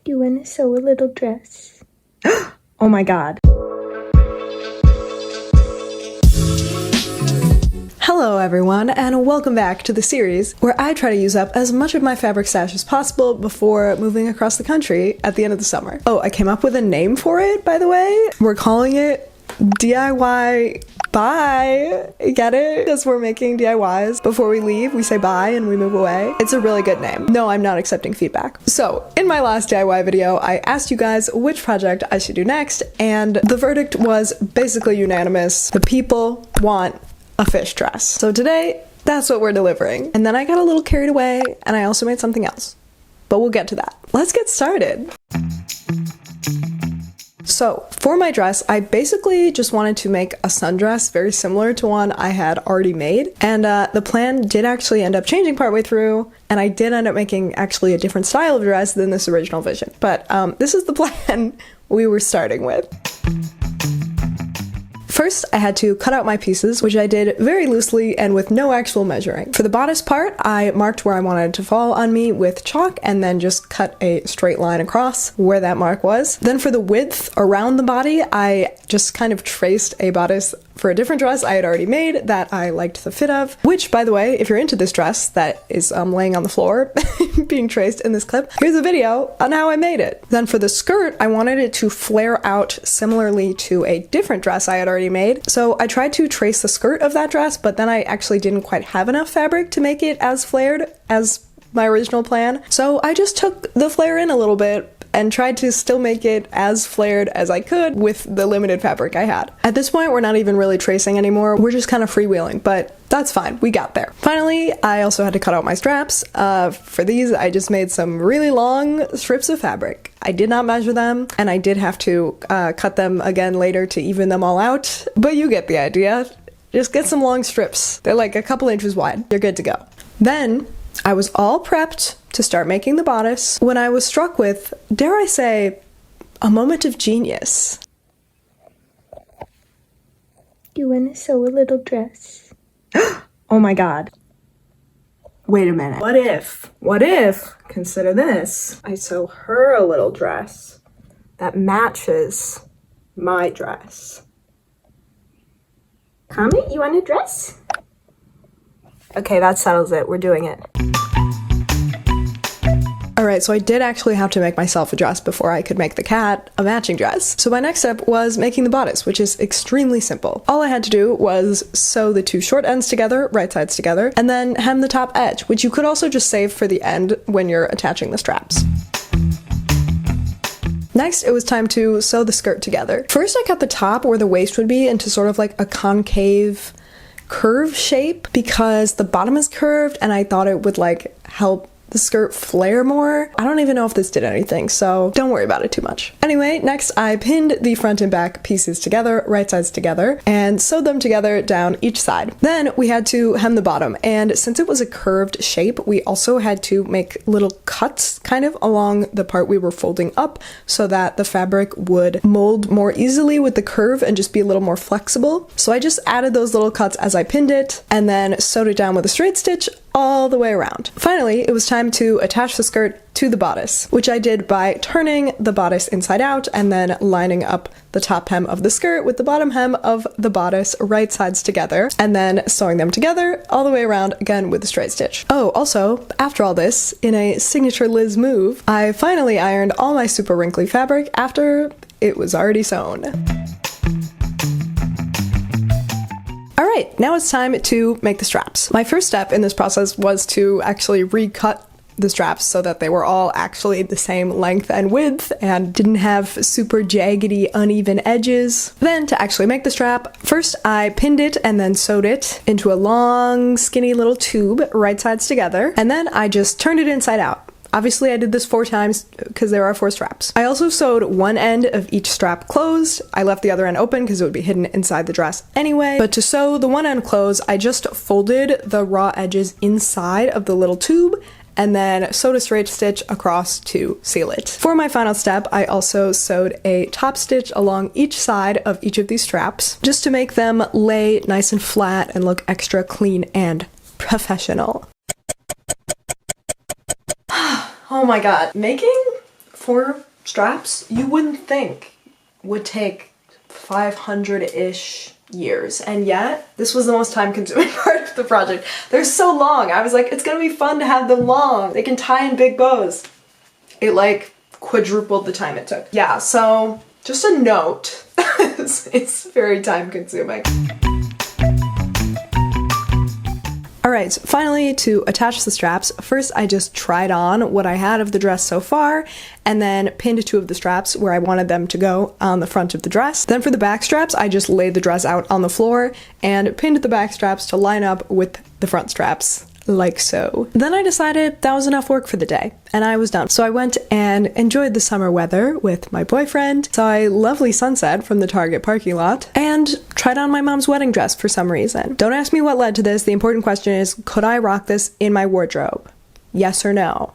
You want to sew a little dress? Oh my god. Hello everyone, and welcome back to the series where I try to use up as much of my fabric stash as possible before moving across the country at the end of the summer. Oh, I came up with a name for it, by the way. We're calling it DIY bye. Get it? Because we're making DIYs. Before we leave, we say bye and we move away. It's a really good name. No, I'm not accepting feedback. So, in my last DIY video, I asked you guys which project I should do next, and the verdict was basically unanimous. The people want a fish dress. So today, that's what we're delivering. And then I got a little carried away, and I also made something else. But we'll get to that. Let's get started. So, for my dress, I basically just wanted to make a sundress very similar to one I had already made. And the plan did actually end up changing partway through, and I did end up making actually a different style of dress than this original vision. But this is the plan we were starting with. First, I had to cut out my pieces, which I did very loosely and with no actual measuring. For the bodice part, I marked where I wanted it to fall on me with chalk and then just cut a straight line across where that mark was. Then for the width around the body, I just kind of traced a bodice for a different dress I had already made that I liked the fit of, which, by the way, if you're into this dress that is laying on the floor being traced in this clip, here's a video on how I made it. Then for the skirt, I wanted it to flare out similarly to a different dress I had already made. So I tried to trace the skirt of that dress, but then I actually didn't quite have enough fabric to make it as flared as my original plan. So I just took the flare in a little bit and tried to still make it as flared as I could with the limited fabric I had. At this point, we're not even really tracing anymore. We're just kind of freewheeling, but that's fine. We got there. Finally, I also had to cut out my straps. For these, I just made some really long strips of fabric. I did not measure them, and I did have to cut them again later to even them all out, but you get the idea. Just get some long strips. They're like a couple inches wide. You're good to go. Then, I was all prepped to start making the bodice when I was struck with, dare I say, a moment of genius. You want to sew a little dress? Oh my god. Wait a minute. What if, consider this, I sew her a little dress that matches my dress. Comment, you want a dress? Okay, that settles it. We're doing it. Alright, so I did actually have to make myself a dress before I could make the cat a matching dress. So my next step was making the bodice, which is extremely simple. All I had to do was sew the two short ends together, right sides together, and then hem the top edge, which you could also just save for the end when you're attaching the straps. Next, it was time to sew the skirt together. First, I cut the top where the waist would be into sort of like a concave curve shape because the bottom is curved and I thought it would like help the skirt flare more. I don't even know if this did anything, so don't worry about it too much. Anyway, next I pinned the front and back pieces together, right sides together, and sewed them together down each side. Then we had to hem the bottom, and since it was a curved shape, we also had to make little cuts kind of along the part we were folding up so that the fabric would mold more easily with the curve and just be a little more flexible. So I just added those little cuts as I pinned it, and then sewed it down with a straight stitch all the way around. Finally, it was time to attach the skirt to the bodice, which I did by turning the bodice inside out and then lining up the top hem of the skirt with the bottom hem of the bodice right sides together, and then sewing them together all the way around again with a straight stitch. Oh, also, after all this, in a signature Liz move, I finally ironed all my super wrinkly fabric after it was already sewn. Alright, now it's time to make the straps. My first step in this process was to actually recut the straps so that they were all actually the same length and width and didn't have super jaggedy, uneven edges. Then to actually make the strap, first I pinned it and then sewed it into a long, skinny little tube, right sides together, and then I just turned it inside out. Obviously, I did this 4 times because there are 4 straps. I also sewed one end of each strap closed. I left the other end open because it would be hidden inside the dress anyway. But to sew the one end closed, I just folded the raw edges inside of the little tube and then sewed a straight stitch across to seal it. For my final step, I also sewed a top stitch along each side of each of these straps just to make them lay nice and flat and look extra clean and professional. Oh my god, making 4 straps you wouldn't think would take 500-ish years, and yet this was the most time-consuming part of the project. They're so long. I was like, it's gonna be fun to have them long. They can tie in big bows. It like quadrupled the time it took. Yeah, so just a note, it's very time-consuming. Alright, so finally, to attach the straps, first I just tried on what I had of the dress so far, and then pinned 2 of the straps where I wanted them to go on the front of the dress. Then for the back straps, I just laid the dress out on the floor and pinned the back straps to line up with the front straps, like so. Then I decided that was enough work for the day, and I was done. So I went and enjoyed the summer weather with my boyfriend, saw a lovely sunset from the Target parking lot, and tried on my mom's wedding dress for some reason. Don't ask me what led to this. The important question is, could I rock this in my wardrobe? Yes or no?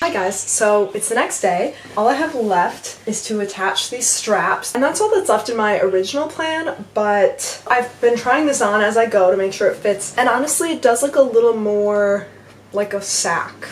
Hi guys, so it's the next day. All I have left is to attach these straps, and that's all that's left in my original plan, but I've been trying this on as I go to make sure it fits, and honestly it does look a little more like a sack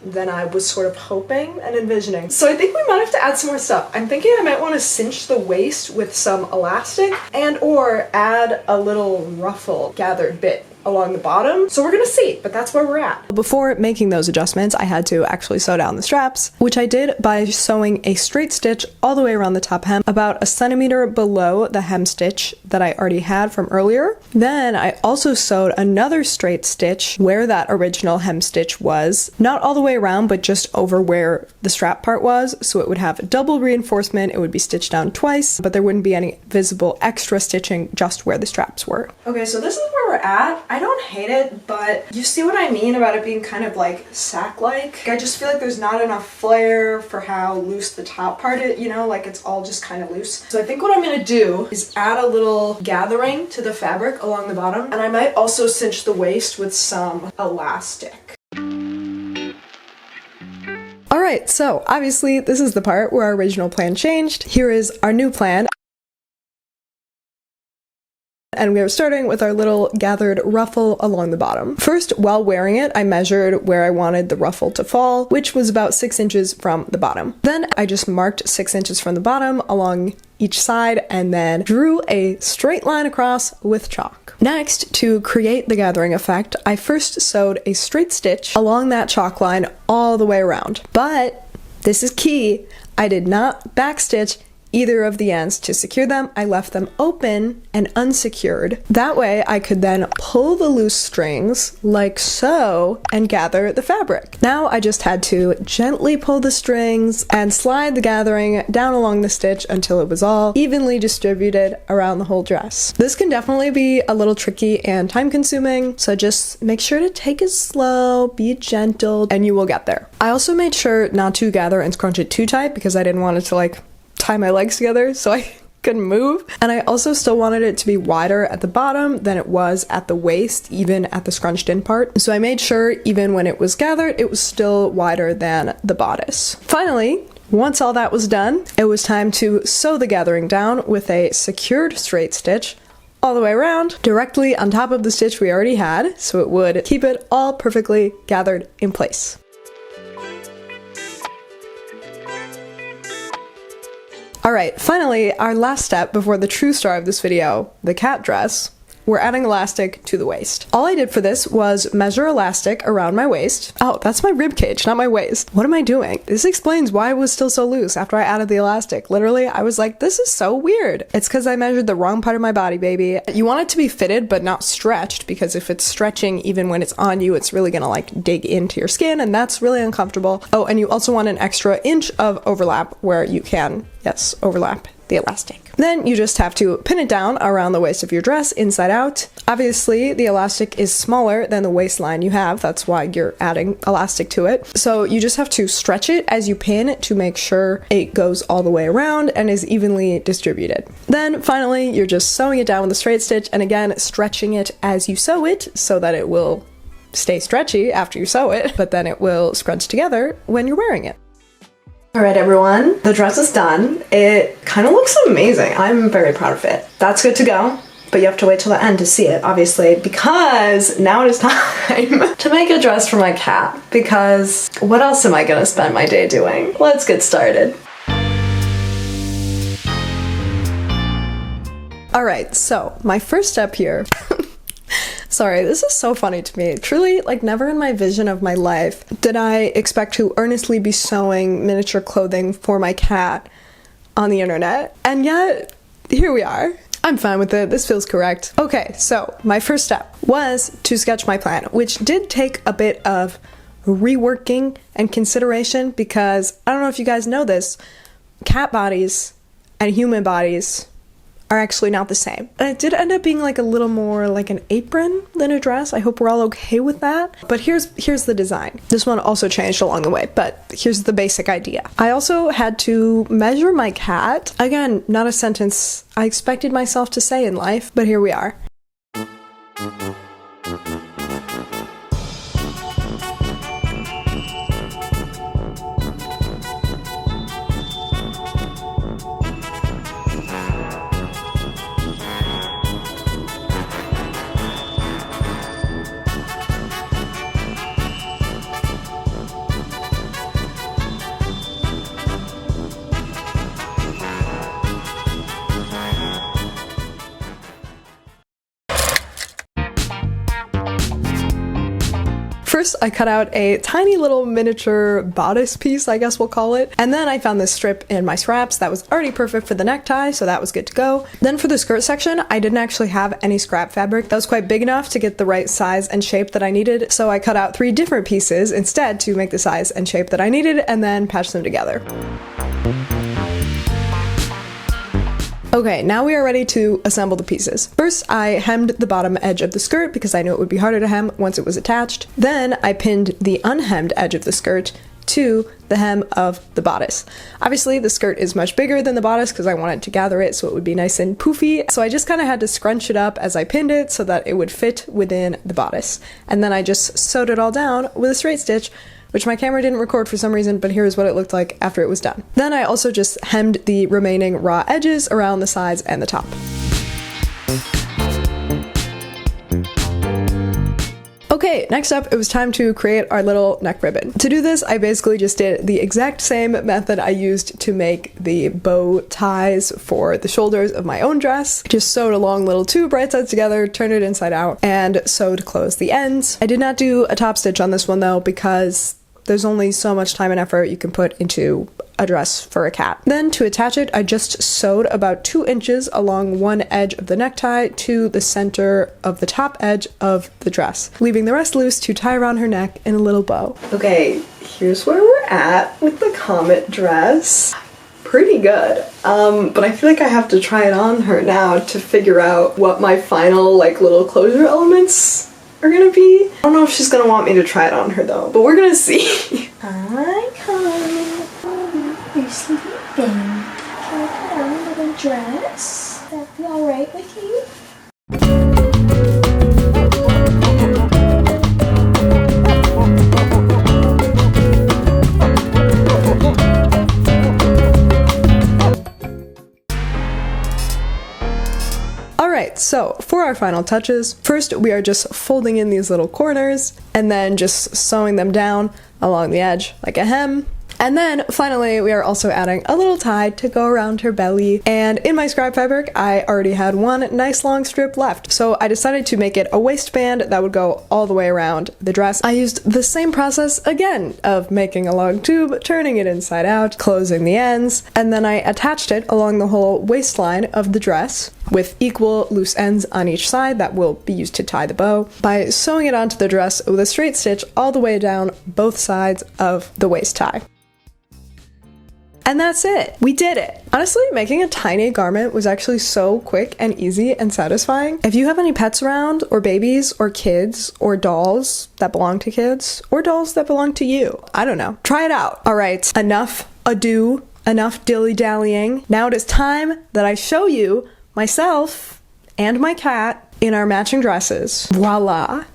than I was sort of hoping and envisioning. So I think we might have to add some more stuff. I'm thinking I might want to cinch the waist with some elastic and or add a little ruffle gathered bit along the bottom. So we're gonna see, but that's where we're at. Before making those adjustments, I had to actually sew down the straps, which I did by sewing a straight stitch all the way around the top hem, about 1 centimeter below the hem stitch that I already had from earlier. Then I also sewed another straight stitch where that original hem stitch was, not all the way around, but just over where the strap part was, so it would have double reinforcement. It would be stitched down twice, but there wouldn't be any visible extra stitching just where the straps were. Okay, so this is where we're at. I don't hate it, but you see what I mean about it being kind of like sack-like? I just feel like there's not enough flare for how loose the top part is, you know, like it's all just kind of loose. So I think what I'm gonna do is add a little gathering to the fabric along the bottom, and I might also cinch the waist with some elastic. Alright, so obviously this is the part where our original plan changed. Here is our new plan. And we are starting with our little gathered ruffle along the bottom. First, while wearing it, I measured where I wanted the ruffle to fall, which was about 6 inches from the bottom. Then I just marked 6 inches from the bottom along each side and then drew a straight line across with chalk. Next, to create the gathering effect, I first sewed a straight stitch along that chalk line all the way around. But this is key, I did not backstitch either of the ends to secure them. I left them open and unsecured. That way I could then pull the loose strings like so and gather the fabric. Now I just had to gently pull the strings and slide the gathering down along the stitch until it was all evenly distributed around the whole dress. This can definitely be a little tricky and time consuming, so just make sure to take it slow, be gentle, and you will get there. I also made sure not to gather and scrunch it too tight because I didn't want it to like tie my legs together so I couldn't move. And I also still wanted it to be wider at the bottom than it was at the waist, even at the scrunched in part. So I made sure even when it was gathered, it was still wider than the bodice. Finally, once all that was done, it was time to sew the gathering down with a secured straight stitch all the way around, directly on top of the stitch we already had, so it would keep it all perfectly gathered in place. Alright, finally, our last step before the true star of this video, the cat dress. We're adding elastic to the waist. All I did for this was measure elastic around my waist. Oh, that's my rib cage, not my waist. What am I doing? This explains why it was still so loose after I added the elastic. Literally, I was like, this is so weird. It's because I measured the wrong part of my body, baby. You want it to be fitted, but not stretched, because if it's stretching, even when it's on you, it's really gonna like dig into your skin, and that's really uncomfortable. Oh, and you also want an extra inch of overlap where you can, yes, overlap the elastic. Then you just have to pin it down around the waist of your dress inside out. Obviously, the elastic is smaller than the waistline you have. That's why you're adding elastic to it. So you just have to stretch it as you pin to make sure it goes all the way around and is evenly distributed. Then finally, you're just sewing it down with a straight stitch and again, stretching it as you sew it so that it will stay stretchy after you sew it, but then it will scrunch together when you're wearing it. Alright everyone, the dress is done. It kind of looks amazing. I'm very proud of it. That's good to go. But you have to wait till the end to see it, obviously, because now it is time to make a dress for my cat. Because what else am I gonna spend my day doing? Let's get started. Alright, so my first step here. Sorry, this is so funny to me. Truly, like, never in my vision of my life did I expect to earnestly be sewing miniature clothing for my cat on the internet. And yet, here we are. I'm fine with it. This feels correct. Okay, so my first step was to sketch my plan, which did take a bit of reworking and consideration because, I don't know if you guys know this, cat bodies and human bodies are actually not the same. And it did end up being like a little more like an apron than a dress. I hope we're all okay with that. But here's the design. This one also changed along the way, but here's the basic idea. I also had to measure my cat. Again, not a sentence I expected myself to say in life, but here we are. First, I cut out a tiny little miniature bodice piece, I guess we'll call it. And then I found this strip in my scraps that was already perfect for the necktie, so that was good to go. Then for the skirt section, I didn't actually have any scrap fabric that was quite big enough to get the right size and shape that I needed, so I cut out 3 different pieces instead to make the size and shape that I needed and then patched them together. Okay, now we are ready to assemble the pieces. First, I hemmed the bottom edge of the skirt because I knew it would be harder to hem once it was attached. Then I pinned the unhemmed edge of the skirt to the hem of the bodice. Obviously, the skirt is much bigger than the bodice because I wanted to gather it so it would be nice and poofy. So I just kind of had to scrunch it up as I pinned it so that it would fit within the bodice. And then I just sewed it all down with a straight stitch, which my camera didn't record for some reason, but here's what it looked like after it was done. Then I also just hemmed the remaining raw edges around the sides and the top. Okay, next up, it was time to create our little neck ribbon. To do this, I basically just did the exact same method I used to make the bow ties for the shoulders of my own dress. Just sewed a long little 2 right sides together, turned it inside out, and sewed close the ends. I did not do a top stitch on this one though because there's only so much time and effort you can put into a dress for a cat. Then to attach it, I just sewed about 2 inches along one edge of the necktie to the center of the top edge of the dress, leaving the rest loose to tie around her neck in a little bow. Okay, here's where we're at with the comet dress. Pretty good, but I feel like I have to try it on her now to figure out what my final like little closure elements are gonna be. I don't know if she's gonna want me to try it on her though, but we're gonna see. Hi, Comet. You're sleeping. Can I put on a little dress? That be alright with you? Alright, so for our final touches, first we are just folding in these little corners and then just sewing them down along the edge like a hem. And then finally we are also adding a little tie to go around her belly. And in my scrap fabric, I already had one nice long strip left. So I decided to make it a waistband that would go all the way around the dress. I used the same process again of making a long tube, turning it inside out, closing the ends, and then I attached it along the whole waistline of the dress with equal loose ends on each side that will be used to tie the bow by sewing it onto the dress with a straight stitch all the way down both sides of the waist tie. And that's it. We did it. Honestly, making a tiny garment was actually so quick and easy and satisfying. If you have any pets around, or babies, or kids, or dolls that belong to kids, or dolls that belong to you, I don't know, try it out. All right, enough ado, enough dilly-dallying. Now it is time that I show you myself and my cat in our matching dresses. Voila.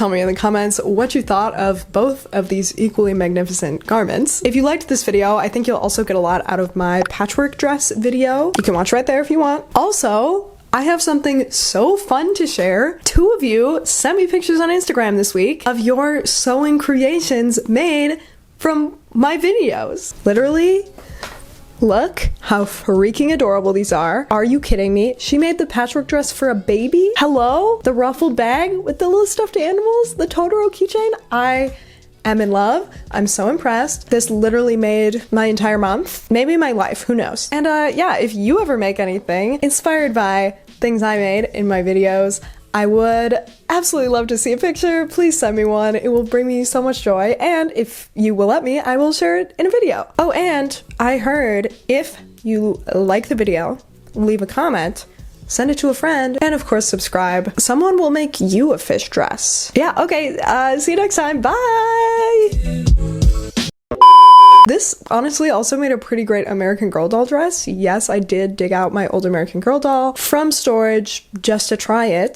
Tell me in the comments what you thought of both of these equally magnificent garments. If you liked this video, I think you'll also get a lot out of my patchwork dress video. You can watch right there if you want. Also, I have something so fun to share. 2 of you sent me pictures on Instagram this week of your sewing creations made from my videos. Literally, look how freaking adorable these are. Are you kidding me? She made the patchwork dress for a baby? Hello? The ruffled bag with the little stuffed animals? The Totoro keychain? I am in love. I'm so impressed. This literally made my entire month. Maybe my life, who knows? And yeah, if you ever make anything inspired by things I made in my videos, I would absolutely love to see a picture. Please send me one. It will bring me so much joy. And if you will let me, I will share it in a video. Oh, and I heard if you like the video, leave a comment, send it to a friend, and of course subscribe. Someone will make you a fish dress. Yeah, okay, see you next time. Bye! This honestly also made a pretty great American Girl doll dress. Yes, I did dig out my old American Girl doll from storage just to try it.